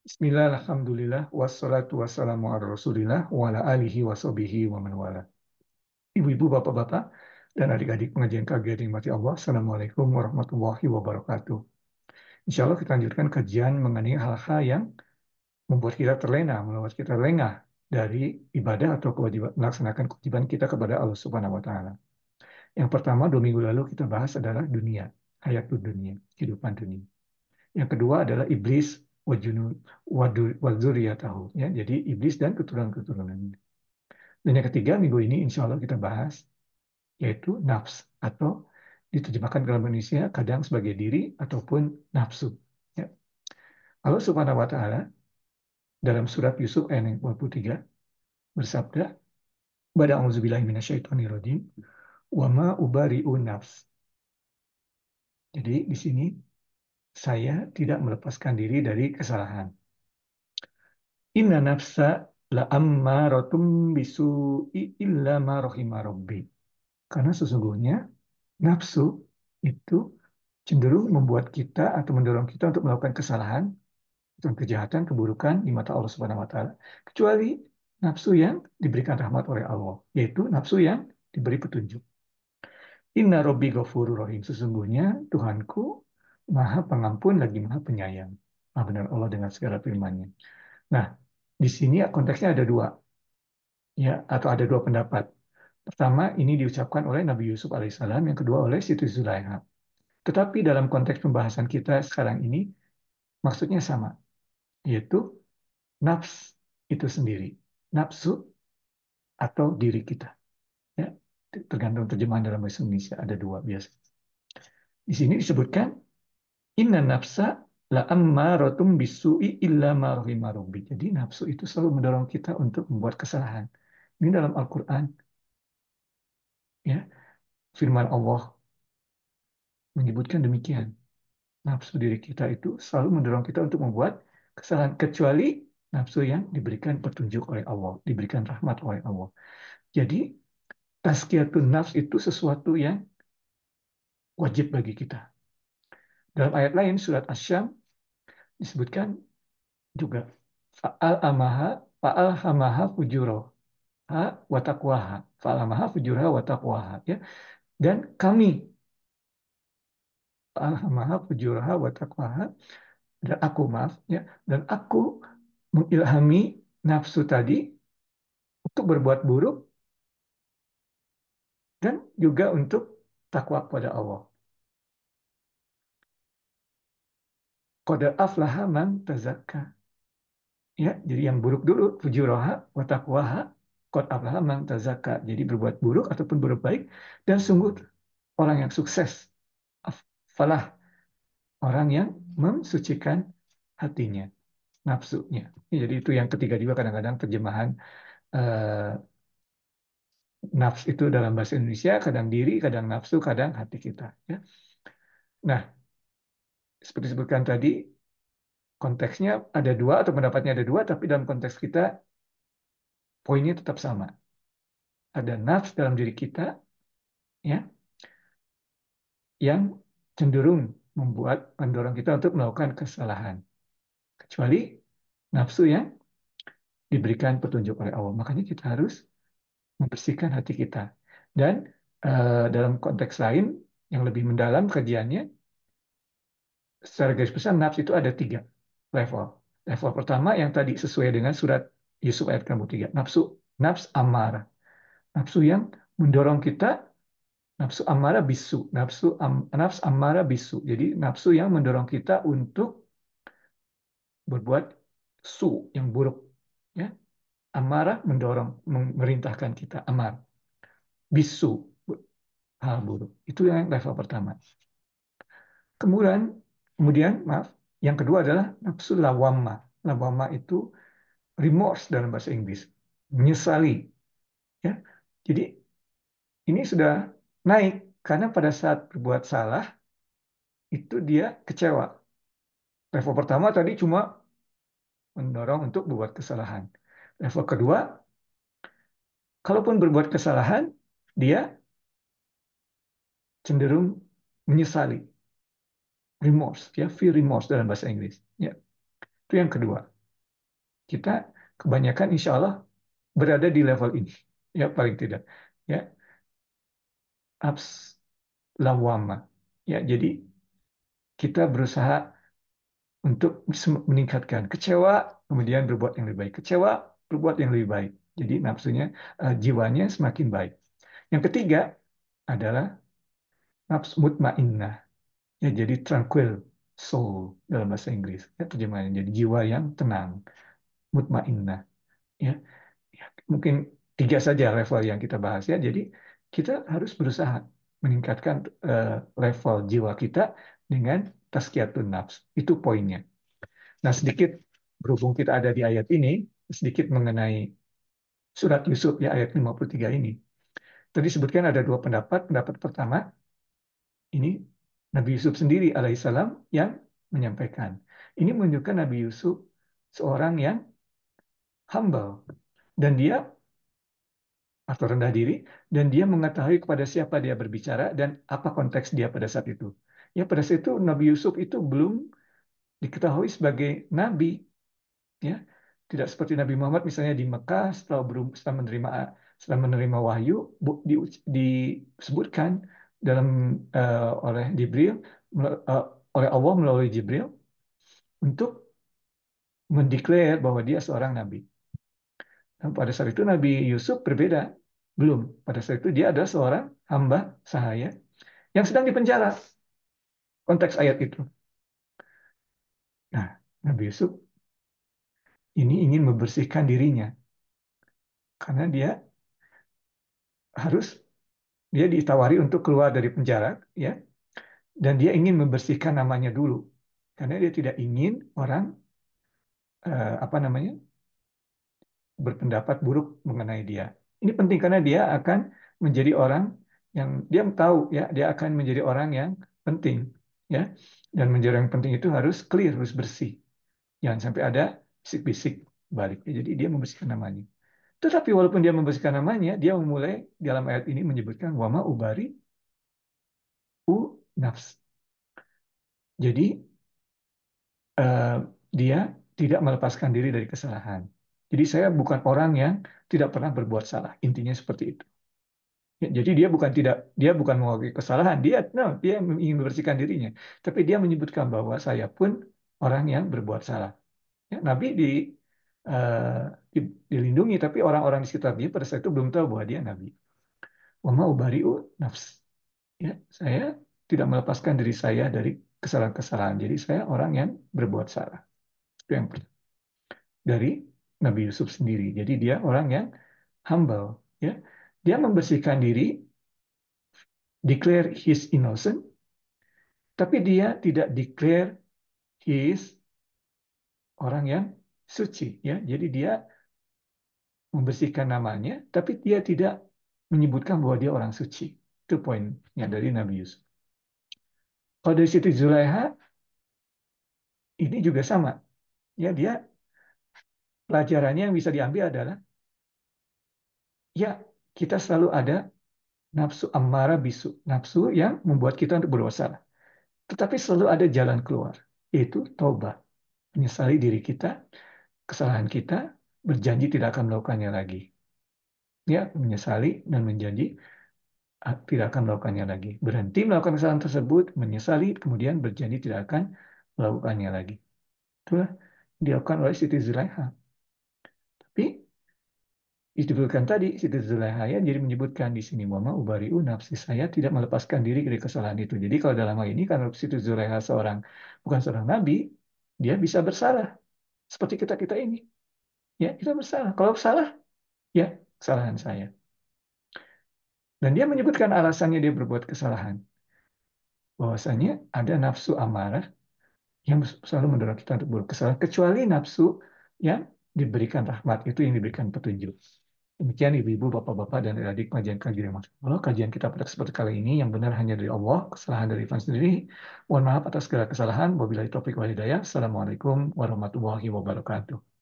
Bismillah, alhamdulillah, wassalatu wassalamu ala rasulillah, wa ala alihi wa sahbihi wa man wala. Ibu-ibu, bapak-bapak, dan adik-adik pengajian KG yang dimati Allah, Assalamualaikum warahmatullahi wabarakatuh. Insya Allah kita lanjutkan kajian mengenai hal-hal yang membuat kita terlena, membuat kita lengah dari ibadah atau kewajiban, melaksanakan kewajiban kita kepada Allah Subhanahu wa Ta'ala. Yang pertama, 2 minggu lalu kita bahas adalah dunia, hayatud dunia, kehidupan dunia. Yang kedua adalah iblis wadzuriyatahu, ya. Jadi iblis dan keturunan-keturunannya. Dan yang ketiga minggu ini insya Allah kita bahas yaitu nafs atau diterjemahkan dalam Indonesia kadang sebagai diri ataupun nafsu. Ya. Allah Subhanahu wa taala dalam surat Yusuf ayat yang 23 bersabda, "Bada auzubillahi minasyaitonirrajim, wa ma ubari'u nafs." Jadi di sini saya tidak melepaskan diri dari kesalahan. Inna nafsa la ammarotum bisu'i illa ma rahima rabbi. Karena sesungguhnya nafsu itu cenderung membuat kita atau mendorong kita untuk melakukan kesalahan, atau kejahatan, keburukan di mata Allah Subhanahu wa taala, kecuali nafsu yang diberikan rahmat oleh Allah, yaitu nafsu yang diberi petunjuk. Inna rabbi ghafurur rahim. Sesungguhnya Tuhanku Maha Pengampun lagi Maha Penyayang. Maha benar Allah dengan segala firman-Nya. Nah, di sini konteksnya ada dua, ya, atau ada dua pendapat. Pertama, ini diucapkan oleh Nabi Yusuf alaihissalam, yang kedua oleh Siti Zulaikha. Tetapi dalam konteks pembahasan kita sekarang ini, maksudnya sama, yaitu nafs itu sendiri, nafsu atau diri kita. Ya, tergantung terjemahan dalam bahasa Indonesia, ada dua biasa. Di sini disebutkan, inna nafsa la ammarotum bisu'i illa ma rahima rabbi. Jadi nafsu itu selalu mendorong kita untuk membuat kesalahan. Ini dalam Al-Quran, ya, firman Allah menyebutkan demikian. Nafsu diri kita itu selalu mendorong kita untuk membuat kesalahan, kecuali nafsu yang diberikan petunjuk oleh Allah, diberikan rahmat oleh Allah. Jadi tazkiyatun nafs itu sesuatu yang wajib bagi kita. Dalam ayat lain surat Asy-Syams disebutkan juga, fa'al hamaha fujuraha wa taqwaha, fa'al hamaha fujuraha wa taqwaha, ya. Dan kami fa'al hamaha fujuraha wa taqwaha, dan aku, maaf, ya, dan aku mengilhami nafsu tadi untuk berbuat buruk dan juga untuk takwa kepada Allah. Qad aflaha man tazakka. Ya, jadi yang buruk dulu, fujuraha wa taqwaha, qad aflaha man tazakka. Jadi berbuat buruk ataupun berbuat baik, dan sungguh orang yang sukses. Falah, orang yang mensucikan hatinya, nafsunya. Jadi itu yang ketiga juga, kadang-kadang terjemahan eh, nafs itu dalam bahasa Indonesia kadang diri, kadang nafsu, kadang hati kita. Ya. Nah, seperti disebutkan tadi, konteksnya ada dua atau pendapatnya ada dua, tapi dalam konteks kita poinnya tetap sama. Ada nafs dalam diri kita, ya, yang cenderung mendorong kita untuk melakukan kesalahan, kecuali nafsu yang diberikan petunjuk oleh Allah. Makanya kita harus membersihkan hati kita. Dan dalam konteks lain yang lebih mendalam kajiannya, secara garis besar nafs itu ada 3 level. Level pertama yang tadi sesuai dengan surat Yusuf ayat 3, nafs amarah, nafsu yang mendorong kita, nafsu amarah bisu, nafs amarah bisu. Jadi nafsu yang mendorong kita untuk berbuat yang buruk, ya. Amarah mendorong, memerintahkan kita, amar. Bisu, hal buruk. Itu yang level pertama. Kemudian, maaf, yang kedua adalah nafsu lawama. Lawama itu remorse dalam bahasa Inggris, menyesali. Ya, jadi ini sudah naik karena pada saat berbuat salah itu dia kecewa. Level pertama tadi cuma mendorong untuk berbuat kesalahan. Level kedua, kalaupun berbuat kesalahan, dia cenderung menyesali, remorse, ya, feel remorse dalam bahasa Inggris. Ya, itu yang kedua. kita kebanyakan insya Allah berada di level ini, ya paling tidak, ya abs lawama, ya jadi kita berusaha untuk meningkatkan kecewa, kemudian berbuat yang lebih baik, kecewa, berbuat yang lebih baik. Jadi nafsunya, jiwanya semakin baik. Yang ketiga adalah nafsu mutmainnah, ya jadi tranquil soul dalam bahasa Inggris. Ya terjemahannya jadi jiwa yang tenang, mutmainnah. Ya, ya, mungkin tiga saja level yang kita bahas ya. Jadi kita harus berusaha meningkatkan level jiwa kita dengan tazkiyatun nafs. Itu poinnya. Nah, sedikit berhubung kita ada di ayat ini, sedikit mengenai surat Yusuf ya ayat 53 ini. Tadi sebutkan ada dua pendapat. Pendapat pertama, ini Nabi Yusuf sendiri alaihissalam yang menyampaikan. Ini menunjukkan Nabi Yusuf seorang yang humble dan dia atau rendah diri dan dia mengetahui kepada siapa dia berbicara dan apa konteks dia pada saat itu. Ya pada saat itu Nabi Yusuf itu belum diketahui sebagai nabi, ya tidak seperti Nabi Muhammad misalnya di Mekah setelah menerima wahyu disebutkan dalam oleh Jibril uh, oleh Allah melalui Jibril untuk mendeklar bahwa dia seorang nabi. Dan pada saat itu Nabi Yusuf berbeda, belum. Pada saat itu dia adalah seorang hamba sahaya yang sedang dipenjara. Konteks ayat itu. Nah, Nabi Yusuf ini ingin membersihkan dirinya karena harus dia ditawari untuk keluar dari penjara, ya, dan dia ingin membersihkan namanya dulu karena dia tidak ingin orang apa namanya berpendapat buruk mengenai dia. Ini penting karena dia akan menjadi orang yang dia tahu ya dia akan menjadi orang yang penting, ya, dan menjadi orang yang penting itu harus clear, harus bersih, jangan sampai ada bisik-bisik balik. Jadi dia membersihkan namanya. Tetapi walaupun dia membersihkan namanya, dia memulai dalam ayat ini menyebutkan wama ubari u nafs. Jadi eh, dia tidak melepaskan diri dari kesalahan. Jadi saya bukan orang yang tidak pernah berbuat salah. Intinya seperti itu. Ya, jadi dia bukan mengakui kesalahan. Dia ingin membersihkan dirinya. Tapi dia menyebutkan bahwa saya pun orang yang berbuat salah. Ya, Nabi eh, dilindungi, tapi orang-orang di sekitar dia pada saat itu belum tahu bahwa dia Nabi. Wama ubari'u nafs. Ya, saya tidak melepaskan diri saya dari kesalahan-kesalahan. Jadi saya orang yang berbuat salah. Itu yang pertama. Dari Nabi Yusuf sendiri. Jadi dia orang yang humble, ya. Dia membersihkan diri, declare his innocent, tapi dia tidak declare his orang yang suci, ya. Jadi dia membersihkan namanya, tapi dia tidak menyebutkan bahwa dia orang suci. Itu poinnya dari Nabi Yusuf. Kalau dari Siti Zulaiha, ini juga sama. Ya, dia pelajarannya yang bisa diambil adalah, ya, kita selalu ada nafsu ammara bisu, nafsu yang membuat kita untuk berbuat salah. Tetapi selalu ada jalan keluar, yaitu taubat. Menyesali diri kita, kesalahan kita, berjanji tidak akan melakukannya lagi. Ya, menyesali dan menjanji tidak akan melakukannya lagi. Berhenti melakukan kesalahan tersebut, menyesali, kemudian berjanji tidak akan melakukannya lagi. Itulah dilakukan oleh Siti Zulaiha. Tapi disebutkan tadi, Siti Zulaiha ya, jadi menyebutkan di sini, Mama ubariu nafsi, saya tidak melepaskan diri dari kesalahan itu. Jadi kalau dalam hal ini, karena Siti Zulaiha bukan seorang nabi, dia bisa bersalah. Seperti kita-kita ini. Ya, kita bersalah. Kalau salah, ya kesalahan saya. Dan dia menyebutkan alasannya dia berbuat kesalahan. Bahwasanya ada nafsu amarah yang selalu mendorong kita untuk berbuat kesalahan, kecuali nafsu yang diberikan rahmat, itu yang diberikan petunjuk. Demikian ibu-ibu, bapak-bapak, dan adik kajian-kajian yang Allah. Kajian kita pada kesempatan kali ini yang benar hanya dari Allah, kesalahan dari Ivan sendiri. Mohon maaf atas segala kesalahan. Wabillahi taufiq wal hidayah. Assalamualaikum warahmatullahi wabarakatuh.